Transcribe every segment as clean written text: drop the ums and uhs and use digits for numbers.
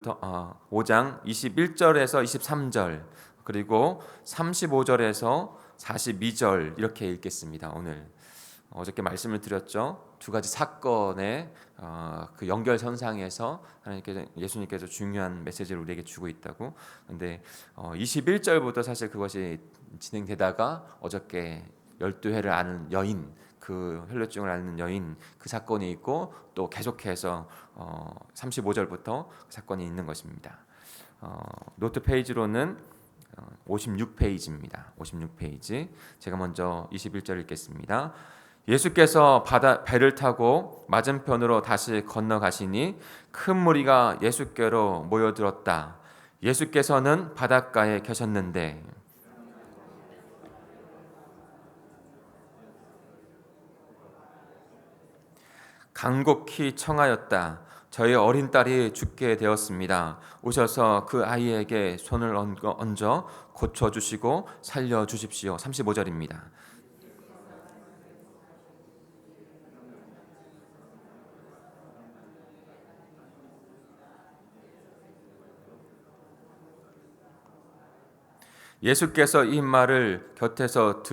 5장 21절에서 23절 그리고 35절에서 42절 이렇게 읽겠습니다. 오늘 어저께 말씀을 드렸죠. 두 가지 사건의 그 연결선상에서 예수님께서 중요한 메시지를 우리에게 주고 있다고. 근데 21절부터 사실 그것이 진행되다가 어저께 12회를 아는 여인, 그 혈루증을 앓는 여인 그 사건이 있고 또 계속해서 35절부터 그 사건이 있는 것입니다. 노트 페이지로는 56페이지입니다. 56페이지. 제가 먼저 21절 읽겠습니다. 예수께서 배를 타고 맞은편으로 다시 건너가시니 큰 무리가 예수께로 모여들었다. 예수께서는 바닷가에 계셨는데 간곡히 청하였다. 저희 어린 딸이 죽게 되었습니다. 오셔서 그 아이에게 손을 얹어 고쳐주시고 살려주십시오. 35절입니다. 예수께서 이 말을 곁에서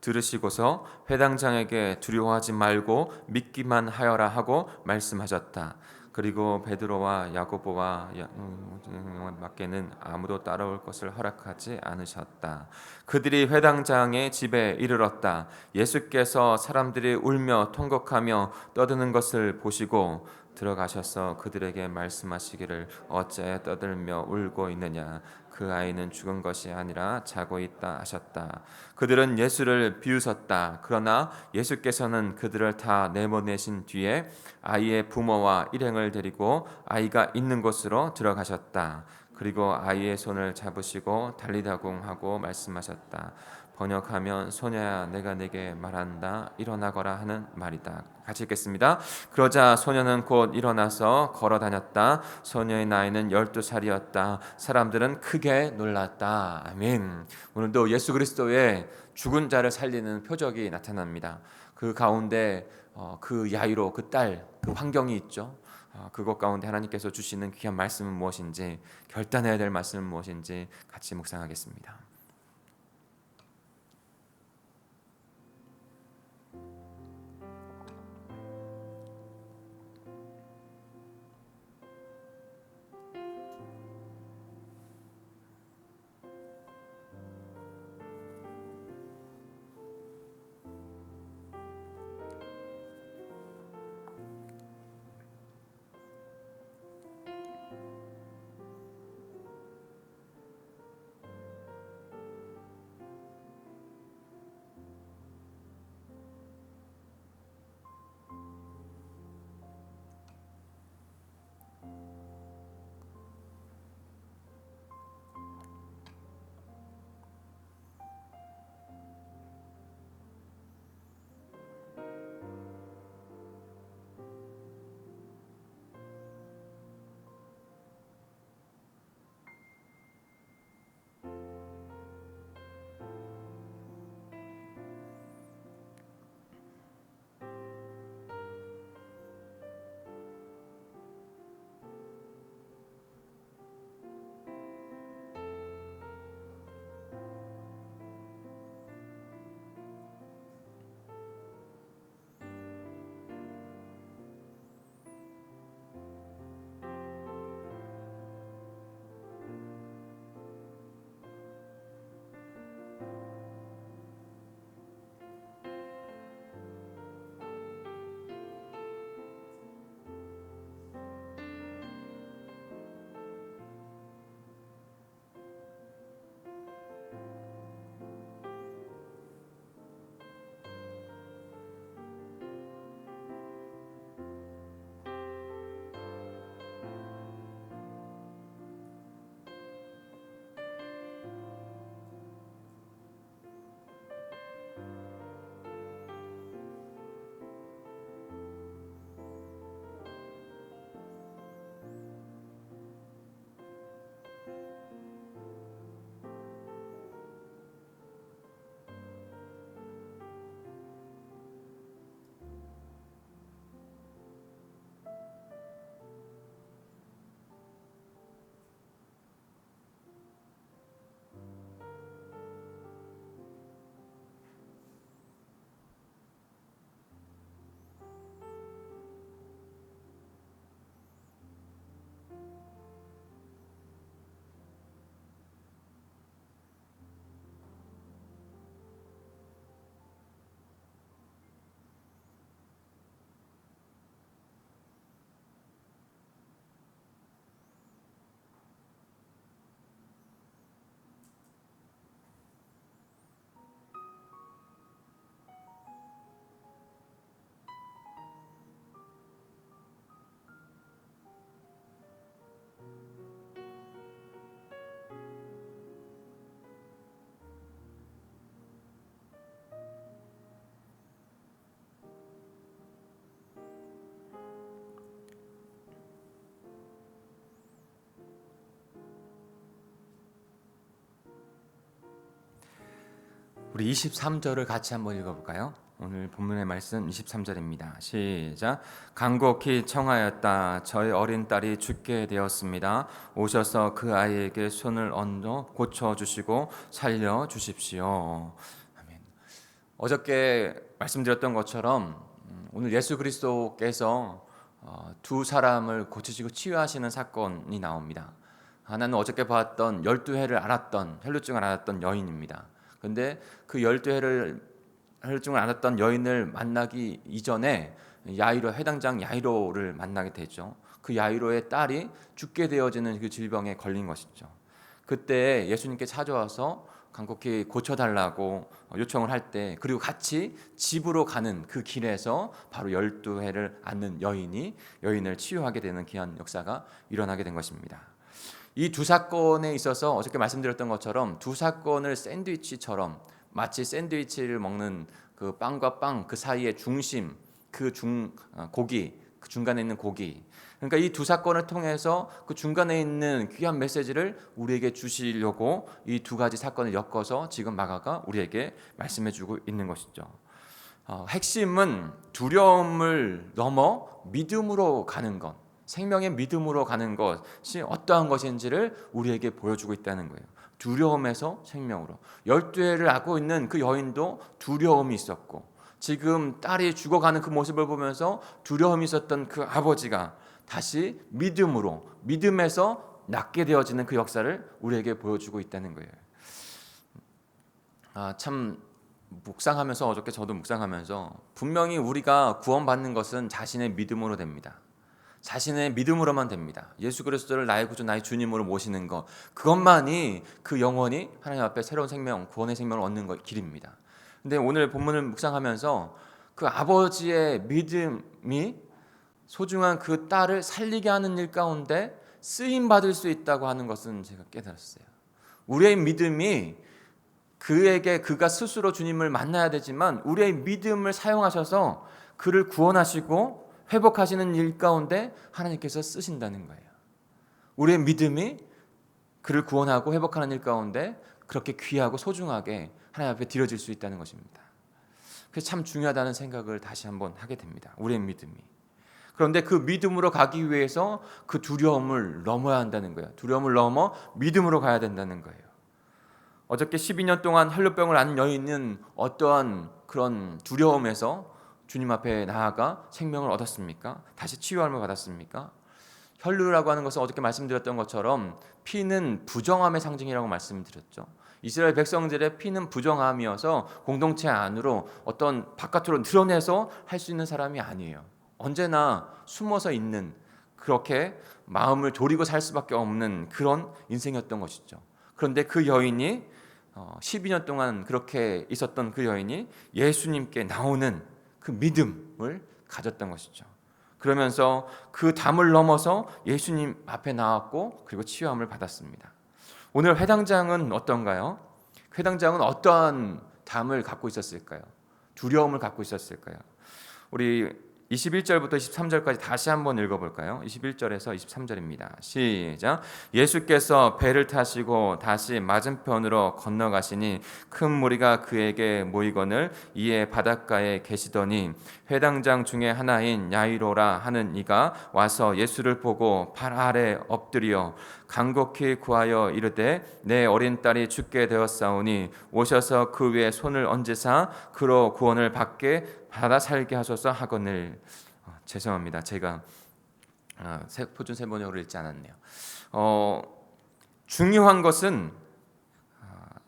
들으시고서 회당장에게 두려워하지 말고 믿기만 하여라 하고 말씀하셨다. 그리고 베드로와 야고보와 밖에는 아무도 따라올 것을 허락하지 않으셨다. 그들이 회당장의 집에 이르렀다. 예수께서 사람들이 울며 통곡하며 떠드는 것을 보시고 들어가셔서 그들에게 말씀하시기를 어찌 떠들며 울고 있느냐. 그 아이는 죽은 것이 아니라 자고 있다 하셨다. 그들은 예수를 비웃었다. 그러나 예수께서는 그들을 다 내보내신 뒤에 아이의 부모와 일행을 데리고 아이가 있는 곳으로 들어가셨다. 그리고 아이의 손을 잡으시고 달리다궁 하고 말씀하셨다. 번역하면 소녀야 내가 네게 말한다 일어나거라 하는 말이다. 같이 읽겠습니다. 그러자 소녀는 곧 일어나서 걸어 다녔다. 소녀의 나이는 12살이었다. 사람들은 크게 놀랐다. 아멘. 오늘도 예수 그리스도의 죽은 자를 살리는 표적이 나타납니다. 그 가운데 그 야이로 그 딸 그 환경이 있죠. 그것 가운데 하나님께서 주시는 귀한 말씀은 무엇인지, 결단해야 될 말씀은 무엇인지 같이 묵상하겠습니다. 우리 23절을 같이 한번 읽어볼까요? 오늘 본문의 말씀 23절입니다. 시작. 간곡히 청하였다. 저희 어린 딸이 죽게 되었습니다. 오셔서 그 아이에게 손을 얹어 고쳐주시고 살려주십시오. 아멘. 어저께 말씀드렸던 것처럼 오늘 예수 그리스도께서 두 사람을 고치시고 치유하시는 사건이 나옵니다. 하나는 어저께 봤던 12해를 앓았던 혈루증을 앓았던 여인입니다. 근데 그 12해를 혈루증을 앓았던 여인을 만나기 이전에 야이로 해당장 야이로를 만나게 되죠. 그 야이로의 딸이 죽게 되어지는 그 질병에 걸린 것이죠. 그때 예수님께 찾아와서 간곡히 고쳐달라고 요청을 할 때, 그리고 같이 집으로 가는 그 길에서 바로 12해를 앓는 여인을 치유하게 되는 귀한 역사가 일어나게 된 것입니다. 이 두 사건에 있어서 어저께 말씀드렸던 것처럼 두 사건을 샌드위치처럼, 마치 샌드위치를 먹는 그 빵과 빵 그 사이의 중심, 고기, 그 중간에 있는 고기, 그러니까 이 두 사건을 통해서 그 중간에 있는 귀한 메시지를 우리에게 주시려고 이 두 가지 사건을 엮어서 지금 마가가 우리에게 말씀해주고 있는 것이죠. 핵심은 두려움을 넘어 믿음으로 가는 것, 생명의 믿음으로 가는 것이 어떠한 것인지를 우리에게 보여주고 있다는 거예요. 두려움에서 생명으로. 12해를 앓고 있는 그 여인도 두려움이 있었고, 지금 딸이 죽어가는 그 모습을 보면서 두려움이 있었던 그 아버지가 다시 믿음에서 낫게 되어지는 그 역사를 우리에게 보여주고 있다는 거예요. 참 묵상하면서, 어저께 저도 묵상하면서, 분명히 우리가 구원받는 것은 자신의 믿음으로 됩니다. 자신의 믿음으로만 됩니다. 예수 그리스도를 나의 구주, 나의 주님으로 모시는 것, 그것만이 그 영혼이 하나님 앞에 새로운 생명, 구원의 생명을 얻는 길입니다. 근데 오늘 본문을 묵상하면서 그 아버지의 믿음이 소중한 그 딸을 살리게 하는 일 가운데 쓰임 받을 수 있다고 하는 것은 제가 깨달았어요. 우리의 믿음이 그가 스스로 주님을 만나야 되지만, 우리의 믿음을 사용하셔서 그를 구원하시고 회복하시는 일 가운데 하나님께서 쓰신다는 거예요. 우리의 믿음이 그를 구원하고 회복하는 일 가운데 그렇게 귀하고 소중하게 하나님 앞에 드려질 수 있다는 것입니다. 그래서 참 중요하다는 생각을 다시 한번 하게 됩니다. 우리의 믿음이. 그런데 그 믿음으로 가기 위해서 그 두려움을 넘어야 한다는 거예요. 두려움을 넘어 믿음으로 가야 된다는 거예요. 어저께 12년 동안 혈루병을 앓는 여인은 어떠한 그런 두려움에서 주님 앞에 나아가 생명을 얻었습니까? 다시 치유함을 받았습니까? 혈루라고 하는 것은 어저께 말씀드렸던 것처럼 피는 부정함의 상징이라고 말씀드렸죠. 이스라엘 백성들의 피는 부정함이어서 공동체 안으로 어떤 바깥으로 드러내서 할 수 있는 사람이 아니에요. 언제나 숨어서 있는, 그렇게 마음을 졸이고 살 수밖에 없는 그런 인생이었던 것이죠. 그런데 그 여인이 12년 동안 그렇게 있었던 그 여인이 예수님께 나오는 그 믿음을 가졌던 것이죠. 그러면서 그 담을 넘어서 예수님 앞에 나왔고, 그리고 치유함을 받았습니다. 오늘 회당장은 어떤가요? 회당장은 어떠한 담을 갖고 있었을까요? 두려움을 갖고 있었을까요? 우리 21절부터 23절까지 다시 한번 읽어볼까요? 21절에서 23절입니다. 시작. 예수께서 배를 타시고 다시 맞은편으로 건너가시니 큰 무리가 그에게 모이거늘 이에 바닷가에 계시더니 회당장 중에 하나인 야이로라 하는 이가 와서 예수를 보고 발 아래 엎드려 간곡히 구하여 이르되 내 어린 딸이 죽게 되었사오니 오셔서 그 위에 손을 얹으사 그로 구원을 받아 살게 하소서 하거늘. 죄송합니다. 제가 표준 세번역으로 읽지 않았네요. 중요한 것은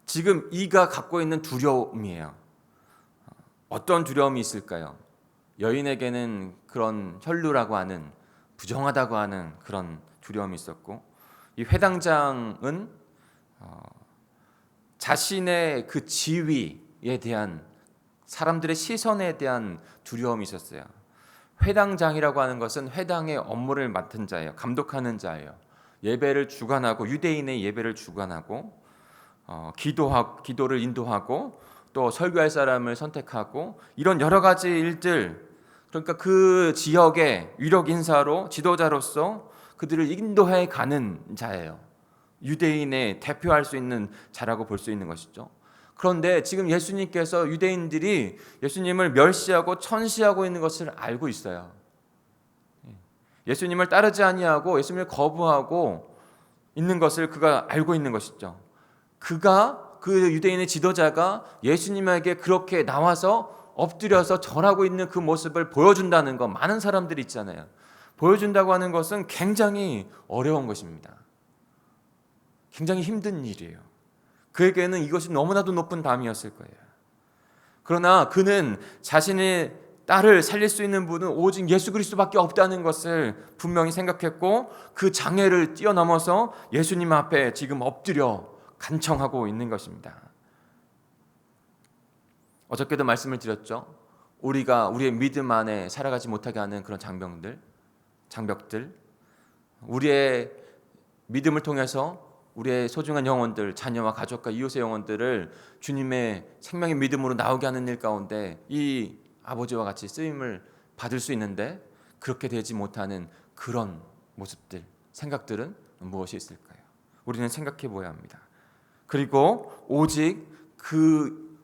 지금 이가 갖고 있는 두려움이에요. 어떤 두려움이 있을까요? 여인에게는 그런 혈루라고 하는, 부정하다고 하는 그런 두려움이 있었고, 이 회당장은 자신의 그 지위에 대한, 사람들의 시선에 대한 두려움이 있었어요. 회당장이라고 하는 것은 회당의 업무를 맡은 자예요. 감독하는 자예요. 예배를 주관하고, 유대인의 예배를 주관하고, 기도를 인도하고, 또 설교할 사람을 선택하고, 이런 여러 가지 일들, 그러니까 그 지역의 유력 인사로, 지도자로서 그들을 인도해 가는 자예요. 유대인의 대표할 수 있는 자라고 볼 수 있는 것이죠. 그런데 지금 예수님께서 유대인들이 예수님을 멸시하고 천시하고 있는 것을 알고 있어요. 예수님을 따르지 아니하고 예수님을 거부하고 있는 것을 그가 알고 있는 것이죠. 그 유대인의 지도자가 예수님에게 그렇게 나와서 엎드려서 절하고 있는 그 모습을 보여준다는 것, 많은 사람들이 있잖아요. 보여준다고 하는 것은 굉장히 어려운 것입니다. 굉장히 힘든 일이에요. 그에게는 이것이 너무나도 높은 담이었을 거예요. 그러나 그는 자신의 딸을 살릴 수 있는 분은 오직 예수 그리스도밖에 없다는 것을 분명히 생각했고, 그 장애를 뛰어넘어서 예수님 앞에 지금 엎드려 간청하고 있는 것입니다. 어저께도 말씀을 드렸죠. 우리가 우리의 믿음 안에 살아가지 못하게 하는 그런 장벽들, 우리의 믿음을 통해서 우리의 소중한 영혼들, 자녀와 가족과 이웃의 영혼들을 주님의 생명의 믿음으로 나오게 하는 일 가운데 이 아버지와 같이 쓰임을 받을 수 있는데, 그렇게 되지 못하는 그런 모습들, 생각들은 무엇이 있을까요? 우리는 생각해 보아야 합니다. 그리고 오직 그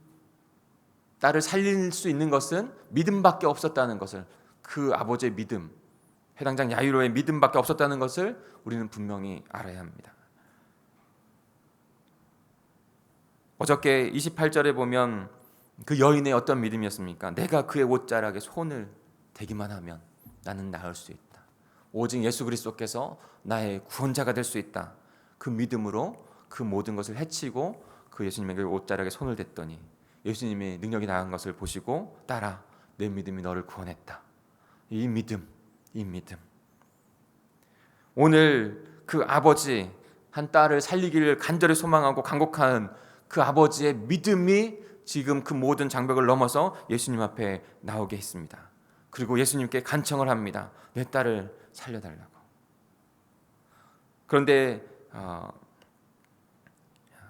딸을 살릴 수 있는 것은 믿음밖에 없었다는 것을, 그 아버지의 믿음, 해당장 야이로의 믿음밖에 없었다는 것을 우리는 분명히 알아야 합니다. 어저께 28절에 보면 그 여인의 어떤 믿음이었습니까? 내가 그의 옷자락에 손을 대기만 하면 나는 나을 수 있다. 오직 예수 그리스도께서 나의 구원자가 될 수 있다. 그 믿음으로 그 모든 것을 해치고 그 예수님에게 옷자락에 손을 댔더니 예수님의 능력이 나은 것을 보시고, 딸아, 내 믿음이 너를 구원했다. 이 믿음. 오늘 그 아버지, 한 딸을 살리기를 간절히 소망하고 간곡한 그 아버지의 믿음이 지금 그 모든 장벽을 넘어서 예수님 앞에 나오게 했습니다. 그리고 예수님께 간청을 합니다. 내 딸을 살려달라고. 그런데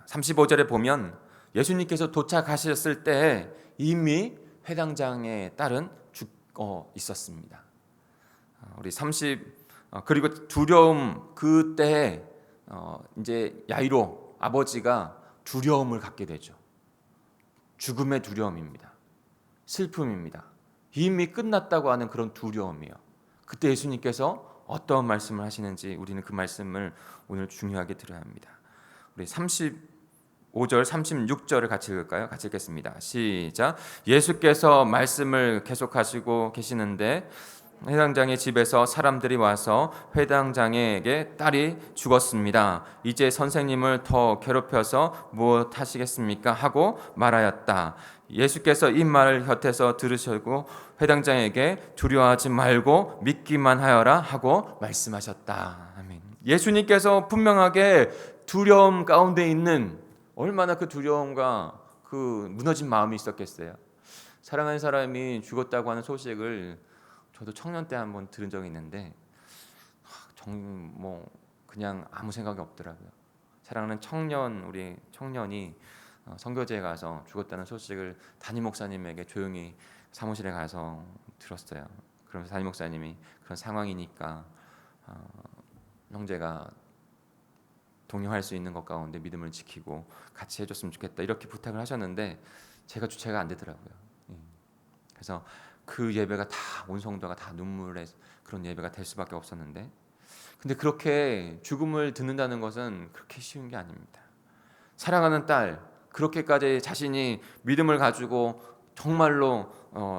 35절에 보면 예수님께서 도착하셨을 때 이미 회당장의 딸은 죽어 있었습니다. 그리고 두려움, 그때 이제 야이로 아버지가 두려움을 갖게 되죠. 죽음의 두려움입니다. 슬픔입니다. 이미 끝났다고 하는 그런 두려움이에요. 그때 예수님께서 어떤 말씀을 하시는지 우리는 그 말씀을 오늘 중요하게 들어야 합니다. 우리 35절, 36절을 같이 읽을까요? 같이 읽겠습니다. 시작. 예수께서 말씀을 계속하시고 계시는데 회당장의 집에서 사람들이 와서 회당장에게 딸이 죽었습니다. 이제 선생님을 더 괴롭혀서 무엇 하시겠습니까? 하고 말하였다. 예수께서 이 말을 곁에서 들으시고 회당장에게 두려워하지 말고 믿기만 하여라 하고 말씀하셨다. 아멘. 예수님께서 분명하게 두려움 가운데 있는, 얼마나 그 두려움과 그 무너진 마음이 있었겠어요. 사랑하는 사람이 죽었다고 하는 소식을 저도 청년 때 한번 들은 적이 있는데 그냥 아무 생각이 없더라고요. 사랑하는 우리 청년이 선교제에 가서 죽었다는 소식을 담임 목사님에게 조용히 사무실에 가서 들었어요. 그러면서 담임 목사님이 그런 상황이니까 형제가 동요할 수 있는 것 가운데 믿음을 지키고 같이 해줬으면 좋겠다, 이렇게 부탁을 하셨는데 제가 주체가 안 되더라고요. 그래서 그 예배가 다, 온 성도가 다 눈물의 그런 예배가 될 수밖에 없었는데, 근데 그렇게 죽음을 듣는다는 것은 그렇게 쉬운 게 아닙니다. 사랑하는 딸, 그렇게까지 자신이 믿음을 가지고 정말로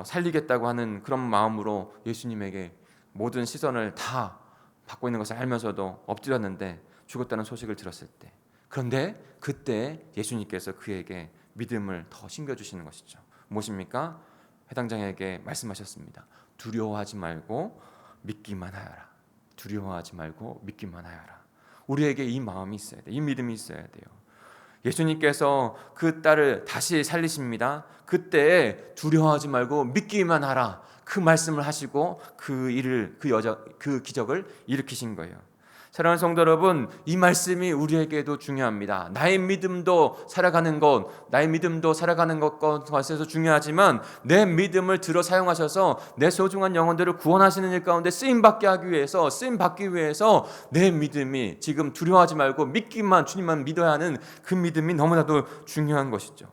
살리겠다고 하는 그런 마음으로 예수님에게 모든 시선을 다 받고 있는 것을 알면서도 엎드렸는데 죽었다는 소식을 들었을 때, 그런데 그때 예수님께서 그에게 믿음을 더 심겨주시는 것이죠. 무엇입니까? 회당장에게 말씀하셨습니다. 두려워하지 말고 믿기만 하여라. 두려워하지 말고 믿기만 하여라. 우리에게 이 마음이 있어야 돼요. 이 믿음이 있어야 돼요. 예수님께서 그 딸을 다시 살리십니다. 그때 두려워하지 말고 믿기만 하라, 그 말씀을 하시고 그 기적을 일으키신 거예요. 사랑하는 성도 여러분, 이 말씀이 우리에게도 중요합니다. 나의 믿음도 살아가는 것에서 중요하지만 내 믿음을 들어 사용하셔서 내 소중한 영혼들을 구원하시는 일 가운데 쓰임 받기 위해서 내 믿음이 지금 두려워하지 말고 주님만 믿어야 하는 그 믿음이 너무나도 중요한 것이죠.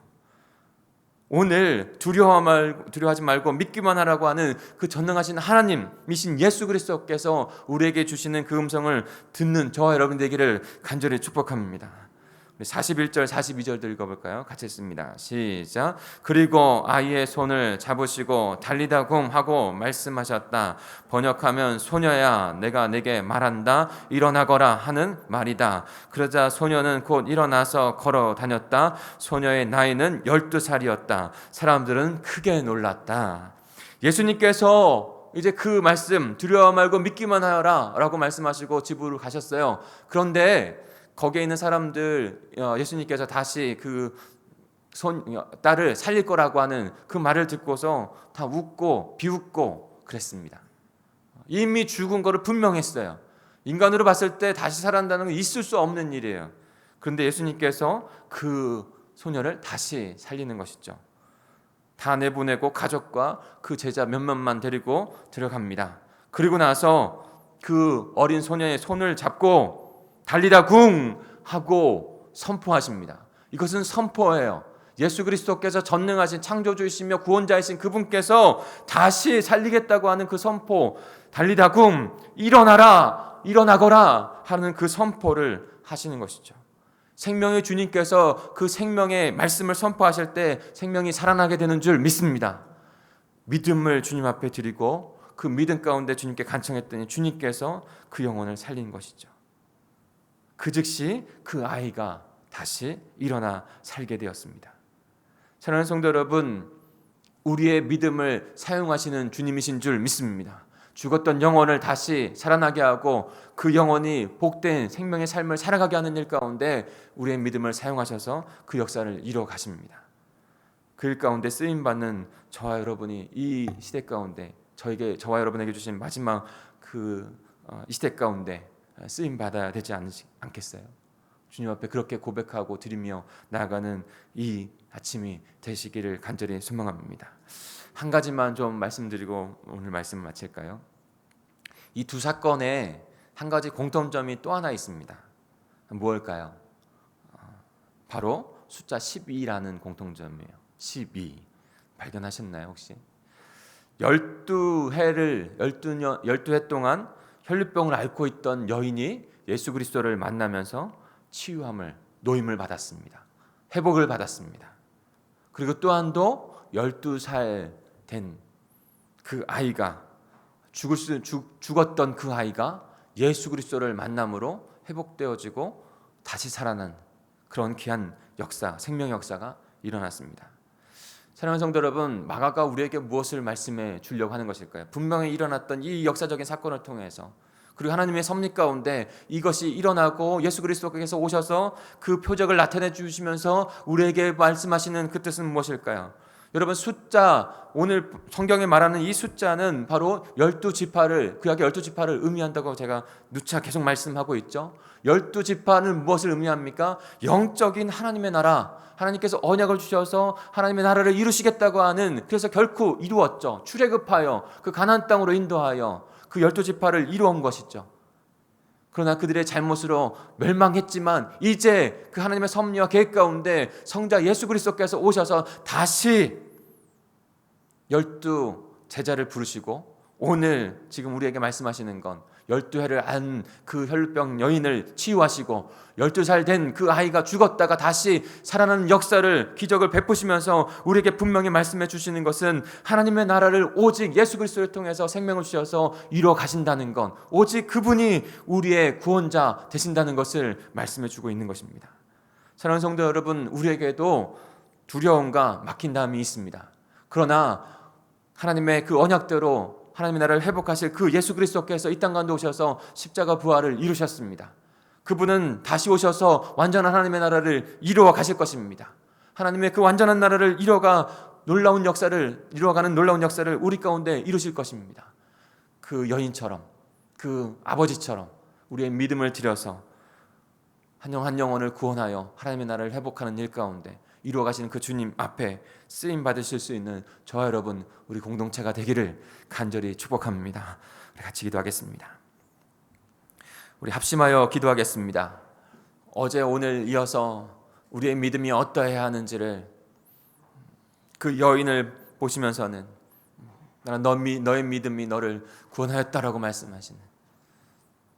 오늘 두려워하지 말고 믿기만 하라고 하는 그 전능하신 하나님이신 예수 그리스도께서 우리에게 주시는 그 음성을 듣는 저와 여러분 되기를 간절히 축복합니다. 41절 42절도 읽어볼까요? 같이 읽습니다. 시작. 그리고 아이의 손을 잡으시고 달리다 굼 하고 말씀하셨다. 번역하면 소녀야 내가 내게 말한다 일어나거라 하는 말이다. 그러자 소녀는 곧 일어나서 걸어 다녔다. 소녀의 나이는 12살이었다. 사람들은 크게 놀랐다. 예수님께서 이제 그 말씀 두려워 말고 믿기만 하여라 라고 말씀하시고 집으로 가셨어요. 그런데 거기에 있는 사람들, 예수님께서 다시 그 딸을 살릴 거라고 하는 그 말을 듣고서 다 웃고 비웃고 그랬습니다. 이미 죽은 거를 분명했어요. 인간으로 봤을 때 다시 살아난다는 건 있을 수 없는 일이에요. 그런데 예수님께서 그 소녀를 다시 살리는 것이죠. 다 내보내고 가족과 그 제자 몇몇만 데리고 들어갑니다. 그리고 나서 그 어린 소녀의 손을 잡고 달리다 쿵 하고 선포하십니다. 이것은 선포예요. 예수 그리스도께서 전능하신 창조주이시며 구원자이신 그분께서 다시 살리겠다고 하는 그 선포, 달리다 쿵 일어나라 일어나거라 하는 그 선포를 하시는 것이죠. 생명의 주님께서 그 생명의 말씀을 선포하실 때 생명이 살아나게 되는 줄 믿습니다. 믿음을 주님 앞에 드리고 그 믿음 가운데 주님께 간청했더니 주님께서 그 영혼을 살린 것이죠. 그 즉시 그 아이가 다시 일어나 살게 되었습니다. 사랑하는 성도 여러분, 우리의 믿음을 사용하시는 주님이신 줄 믿습니다. 죽었던 영혼을 다시 살아나게 하고 그 영혼이 복된 생명의 삶을 살아가게 하는 일 가운데 우리의 믿음을 사용하셔서 그 역사를 이루어 가십니다. 그 일 가운데 쓰임받는 저와 여러분이 이 시대 가운데 저와 여러분에게 주신 마지막 이 시대 가운데 쓰임 받아야 되지 않겠어요? 주님 앞에 그렇게 고백하고 드리며 나아가는 이 아침이 되시기를 간절히 소망합니다. 한 가지만 좀 말씀드리고 오늘 말씀을 마칠까요? 이 두 사건에 한 가지 공통점이 또 하나 있습니다. 무엇일까요? 바로 숫자 12라는 공통점이에요. 12 발견하셨나요 혹시? 12해 동안 혈류병을 앓고 있던 여인이 예수 그리스도를 만나면서 치유함을 노임을 받았습니다. 회복을 받았습니다. 그리고 또한도 12살 된 그 아이가 죽었던 그 아이가 예수 그리스도를 만남으로 회복되어지고 다시 살아난 그런 귀한 역사, 생명 역사가 일어났습니다. 사랑하는 성도 여러분, 마가가 우리에게 무엇을 말씀해 주려고 하는 것일까요? 분명히 일어났던 이 역사적인 사건을 통해서 그리고 하나님의 섭리 가운데 이것이 일어나고 예수 그리스도께서 오셔서 그 표적을 나타내 주시면서 우리에게 말씀하시는 그 뜻은 무엇일까요? 여러분, 숫자, 오늘 성경에 말하는 이 숫자는 바로 12지파를, 구약의 12지파를 의미한다고 제가 누차 계속 말씀하고 있죠. 12지파는 무엇을 의미합니까? 영적인 하나님의 나라, 하나님께서 언약을 주셔서 하나님의 나라를 이루시겠다고 하는, 그래서 결코 이루었죠. 출애굽하여 그 가나안 땅으로 인도하여 그 12지파를 이루어온 것이죠. 그러나 그들의 잘못으로 멸망했지만 이제 그 하나님의 섭리와 계획 가운데 성자 예수 그리스도께서 오셔서 다시 12제자를 부르시고 오늘 지금 우리에게 말씀하시는 건 12해를 안 그 혈루병 여인을 치유하시고 12살 된 그 아이가 죽었다가 다시 살아나는 역사를, 기적을 베푸시면서 우리에게 분명히 말씀해 주시는 것은 하나님의 나라를 오직 예수 그리스도를 통해서 생명을 주셔서 이루어 가신다는 건, 오직 그분이 우리의 구원자 되신다는 것을 말씀해 주고 있는 것입니다. 사랑하는 성도 여러분, 우리에게도 두려움과 막힌다함이 있습니다. 그러나 하나님의 그 언약대로 하나님의 나라를 회복하실 그 예수 그리스도께서 이 땅 가운데 오셔서 십자가 부활을 이루셨습니다. 그분은 다시 오셔서 완전한 하나님의 나라를 이루어 가실 것입니다. 하나님의 그 완전한 나라를 이루어가는 놀라운 역사를 우리 가운데 이루실 것입니다. 그 여인처럼, 그 아버지처럼 우리의 믿음을 들여서 한 영 한 영혼을 구원하여 하나님의 나라를 회복하는 일 가운데 이루어 가시는 그 주님 앞에 쓰임 받으실 수 있는 저와 여러분, 우리 공동체가 되기를 간절히 축복합니다. 우리 같이 기도하겠습니다. 우리 합심하여 기도하겠습니다. 어제 오늘 이어서 우리의 믿음이 어떠해야 하는지를 그 여인을 보시면서는 너의 믿음이 너를 구원하였다라고 말씀하시는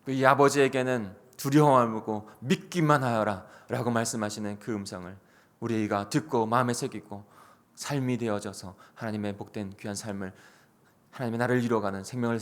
이 아버지에게는 두려워 말고 믿기만 하여라 라고 말씀하시는 그 음성을 우리가 듣고 마음에 새기고 삶이 되어져서 하나님의 복된 귀한 삶을, 하나님의 나를 이뤄가는 생명을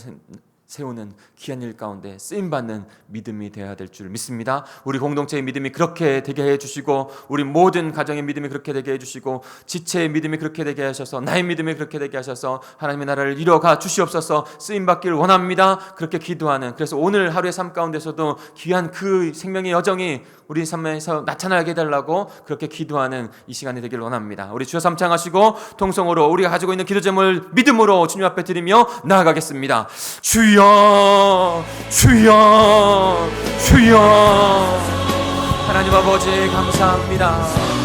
세우는 귀한 일 가운데 쓰임받는 믿음이 되어야 될 줄 믿습니다. 우리 공동체의 믿음이 그렇게 되게 해주시고, 우리 모든 가정의 믿음이 그렇게 되게 해주시고, 지체의 믿음이 그렇게 되게 하셔서, 나의 믿음이 그렇게 되게 하셔서 하나님의 나라를 이뤄가 주시옵소서. 쓰임받기를 원합니다. 그렇게 기도하는, 그래서 오늘 하루의 삶 가운데서도 귀한 그 생명의 여정이 우리 삶에서 나타나게 해달라고 그렇게 기도하는 이 시간이 되길 원합니다. 우리 주여 삼창하시고 통성으로 우리가 가지고 있는 기도 제목을 믿음으로 주님 앞에 드리며 나아가겠습니다. 주여 주여 주여. 하나님 아버지 감사합니다.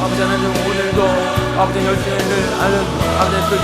아버지 하나님, 오늘도 아버지 열쇠를 아는 아버지 그